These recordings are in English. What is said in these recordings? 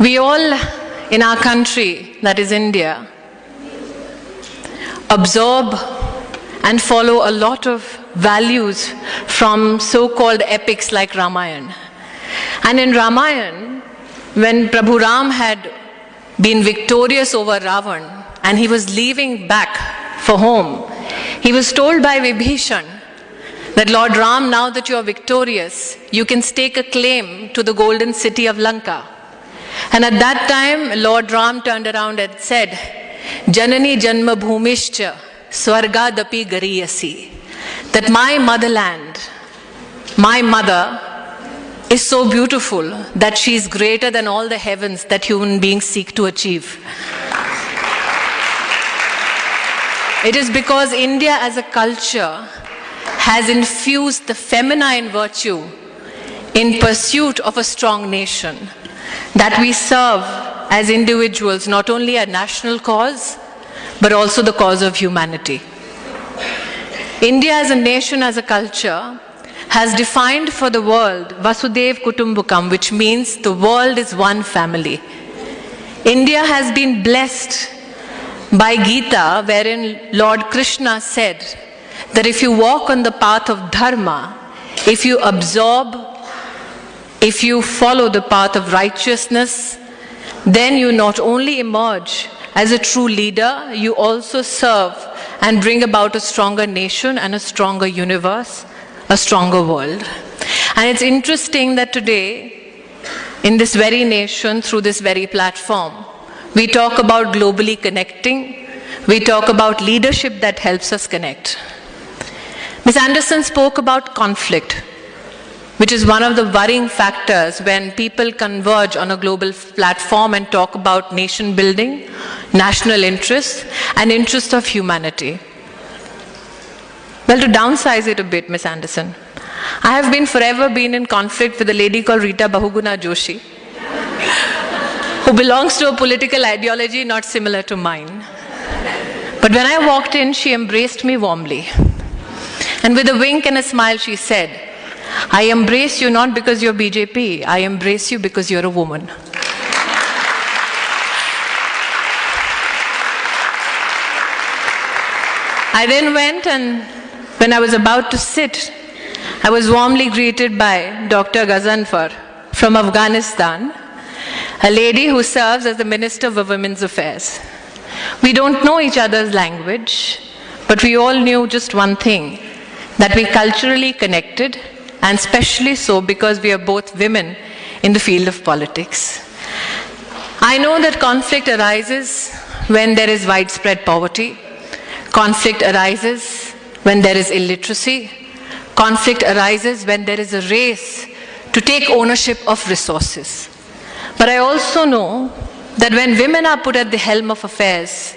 We all in our country, that is India, absorb and follow a lot of values from so-called epics like Ramayana. And in Ramayana, when Prabhu Ram had been victorious over Ravan and he was leaving back for home, he was told by Vibhishan that, Lord Ram, now that you are victorious, you can stake a claim to the golden city of Lanka. And at that time, Lord Ram turned around and said, Janani Janma Bhumishcha Swargadapi Gariyasi. That my motherland, my mother, is so beautiful that she is greater than all the heavens that human beings seek to achieve. It is because India as a culture has infused the feminine virtue in pursuit of a strong nation, that we serve as individuals not only a national cause, but also the cause of humanity. India as a nation, as a culture, has defined for the world Vasudev Kutumbakam, which means the world is one family. India has been blessed by Gita, wherein Lord Krishna said that if you walk on the path of dharma, if you absorb, if you follow the path of righteousness, then you not only emerge as a true leader, you also serve and bring about a stronger nation and a stronger universe, a stronger world. And it's interesting that today, in this very nation, through this very platform, we talk about globally connecting, we talk about leadership that helps us connect. Ms. Anderson spoke about conflict, which is one of the worrying factors when people converge on a global platform and talk about nation building, national interests, and interests of humanity. Well, to downsize it a bit, Ms. Anderson, I have forever been in conflict with a lady called Rita Bahuguna Joshi, who belongs to a political ideology not similar to mine. But when I walked in, she embraced me warmly. And with a wink and a smile, she said, I embrace you not because you're BJP, I embrace you because you're a woman. I then went, and when I was about to sit, I was warmly greeted by Dr. Ghazanfar from Afghanistan, a lady who serves as the Minister for Women's Affairs. We don't know each other's language, but we all knew just one thing, that we culturally connected, and especially so because we are both women in the field of politics. I know that conflict arises when there is widespread poverty. Conflict arises when there is illiteracy. Conflict arises when there is a race to take ownership of resources. But I also know that when women are put at the helm of affairs,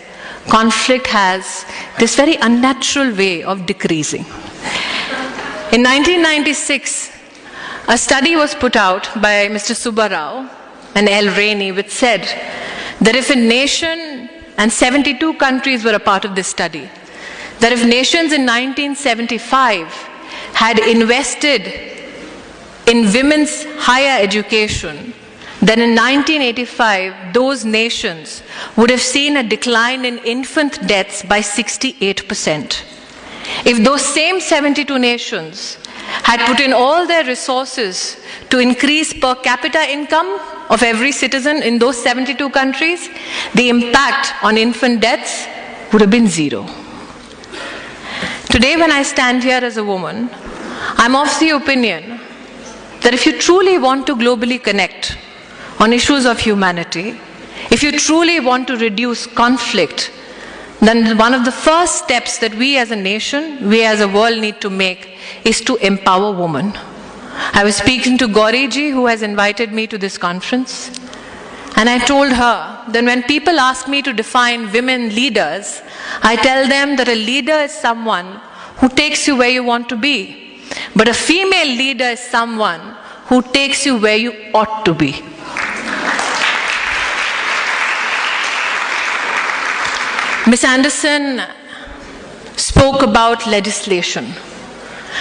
conflict has this very unnatural way of decreasing. In 1996, a study was put out by Mr. Subba Rao and L. Rainey, which said that if a nation, and 72 countries were a part of this study, that if nations in 1975 had invested in women's higher education, then in 1985, those nations would have seen a decline in infant deaths by 68%. If those same 72 nations had put in all their resources to increase per capita income of every citizen in those 72 countries, the impact on infant deaths would have been zero. Today, when I stand here as a woman, I'm of the opinion that if you truly want to globally connect on issues of humanity, if you truly want to reduce conflict, then one of the first steps that we as a nation, we as a world need to make is to empower women. I was speaking to Gauriji, who has invited me to this conference, and I told her that when people ask me to define women leaders, I tell them that a leader is someone who takes you where you want to be, but a female leader is someone who takes you where you ought to be. Ms. Anderson spoke about legislation.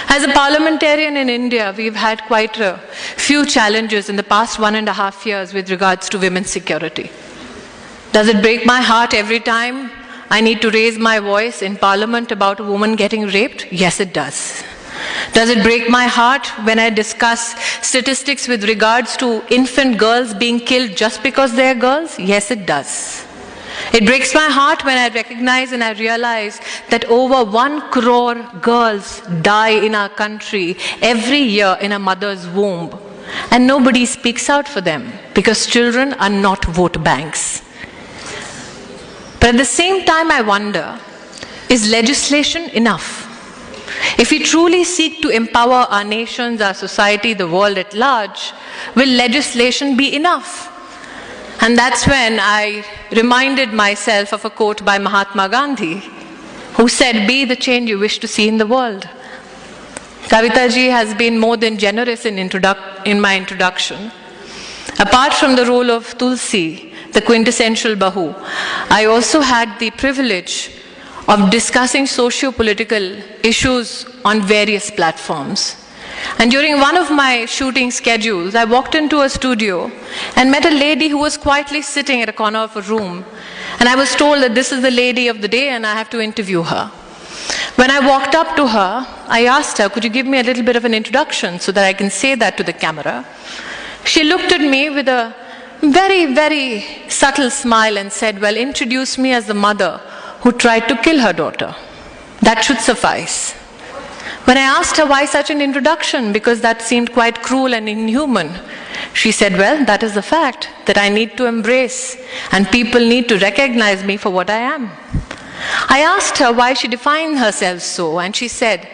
As a parliamentarian in India, we've had quite a few challenges in the past 1.5 years with regards to women's security. Does it break my heart every time I need to raise my voice in Parliament about a woman getting raped? Yes, it does. Does it break my heart when I discuss statistics with regards to infant girls being killed just because they're girls? Yes, it does. It breaks my heart when I recognize and I realize that over 1 crore girls die in our country every year in a mother's womb, and nobody speaks out for them because children are not vote banks. But at the same time, I wonder, is legislation enough? If we truly seek to empower our nations, our society, the world at large, will legislation be enough? And that's when I reminded myself of a quote by Mahatma Gandhi, who said, "Be the change you wish to see in the world." Kavita ji has been more than generous in my introduction. Apart from the role of Tulsi, the quintessential Bahu, I also had the privilege of discussing socio-political issues on various platforms. And during one of my shooting schedules, I walked into a studio and met a lady who was quietly sitting at a corner of a room. And I was told that this is the lady of the day and I have to interview her. When I walked up to her, I asked her, "Could you give me a little bit of an introduction so that I can say that to the camera?" She looked at me with a very, very subtle smile and said, "Well, introduce me as the mother who tried to kill her daughter. That should suffice." When I asked her why such an introduction, because that seemed quite cruel and inhuman, she said, "Well, that is the fact that I need to embrace and people need to recognize me for what I am." I asked her why she defined herself so, and she said,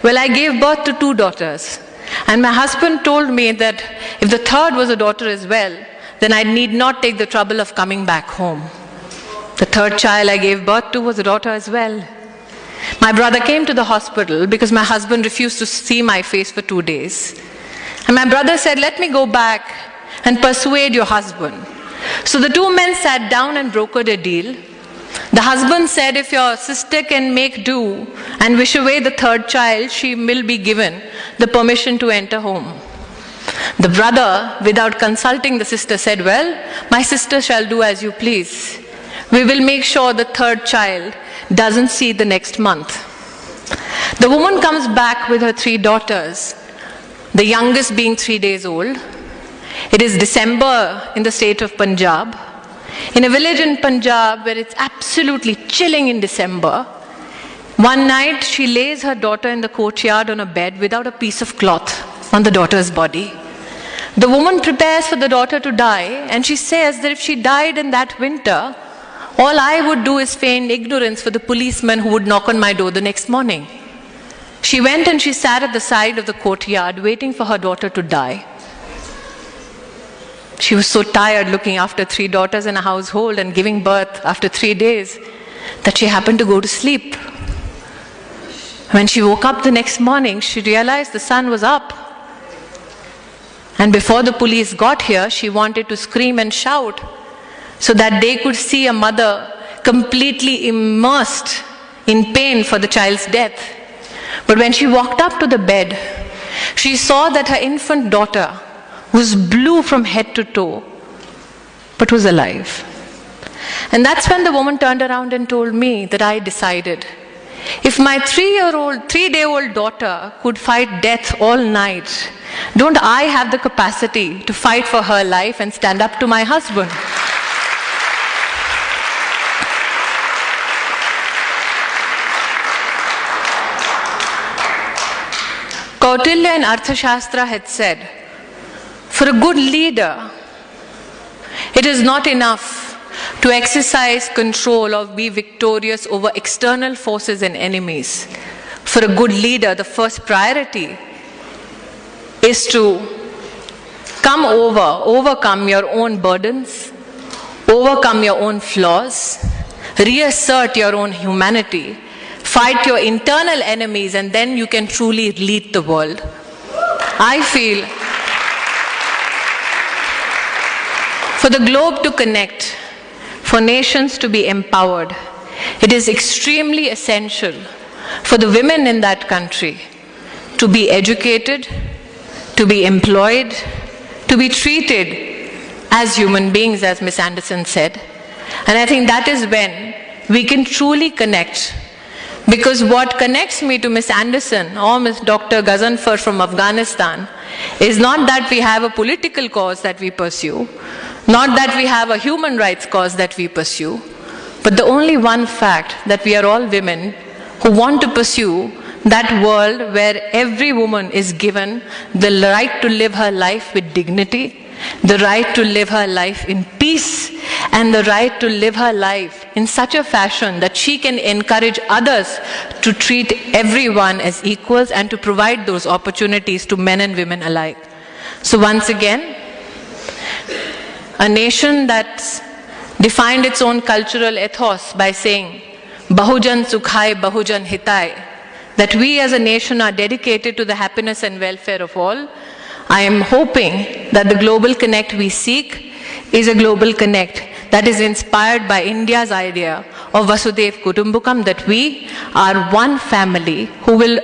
"Well, I gave birth to 2 daughters, and my husband told me that if the third was a daughter as well, then I need not take the trouble of coming back home. The third child I gave birth to was a daughter as well. My brother came to the hospital because my husband refused to see my face for 2 days. And my brother said, 'Let me go back and persuade your husband.' So the 2 men sat down and brokered a deal. The husband said, 'If your sister can make do and wish away the third child, she will be given the permission to enter home.' The brother, without consulting the sister, said, 'Well, my sister shall do as you please. We will make sure the third child doesn't see the next month.' The woman comes back with her 3 daughters, the youngest being 3 days old. It is December in the state of Punjab. In a village in Punjab where it's absolutely chilling in December, one night she lays her daughter in the courtyard on a bed without a piece of cloth on the daughter's body. The woman prepares for the daughter to die, and she says that if she died in that winter, all I would do is feign ignorance for the policeman who would knock on my door the next morning. She went and she sat at the side of the courtyard waiting for her daughter to die. She was so tired looking after 3 daughters in a household and giving birth after 3 days that she happened to go to sleep. When she woke up the next morning, she realized the sun was up. And before the police got here, she wanted to scream and shout so that they could see a mother completely immersed in pain for the child's death. But when she walked up to the bed, she saw that her infant daughter was blue from head to toe, but was alive. And that's when the woman turned around and told me that I decided, if my 3-day-old daughter could fight death all night, don't I have the capacity to fight for her life and stand up to my husband? Kautilya in Arthashastra had said, for a good leader, it is not enough to exercise control or be victorious over external forces and enemies. For a good leader, the first priority is to overcome your own burdens, overcome your own flaws, reassert your own humanity, fight your internal enemies, and then you can truly lead the world. I feel for the globe to connect, for nations to be empowered, it is extremely essential for the women in that country to be educated, to be employed, to be treated as human beings, as Ms. Anderson said. And I think that is when we can truly connect. Because what connects me to Ms. Anderson or Ms. Dr. Ghazanfar from Afghanistan is not that we have a political cause that we pursue, not that we have a human rights cause that we pursue, but the only one fact that we are all women who want to pursue that world where every woman is given the right to live her life with dignity, the right to live her life in peace, and the right to live her life in such a fashion that she can encourage others to treat everyone as equals and to provide those opportunities to men and women alike. So once again, a nation that's defined its own cultural ethos by saying, Bahujan Sukhai, Bahujan Hitai, that we as a nation are dedicated to the happiness and welfare of all. I am hoping that the global connect we seek is a global connect that is inspired by India's idea of Vasudev Kutumbakam, that we are one family who will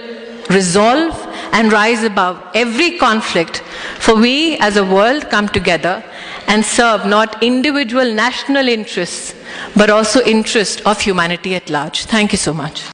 resolve and rise above every conflict, for we as a world come together and serve not individual national interests, but also interests of humanity at large. Thank you so much.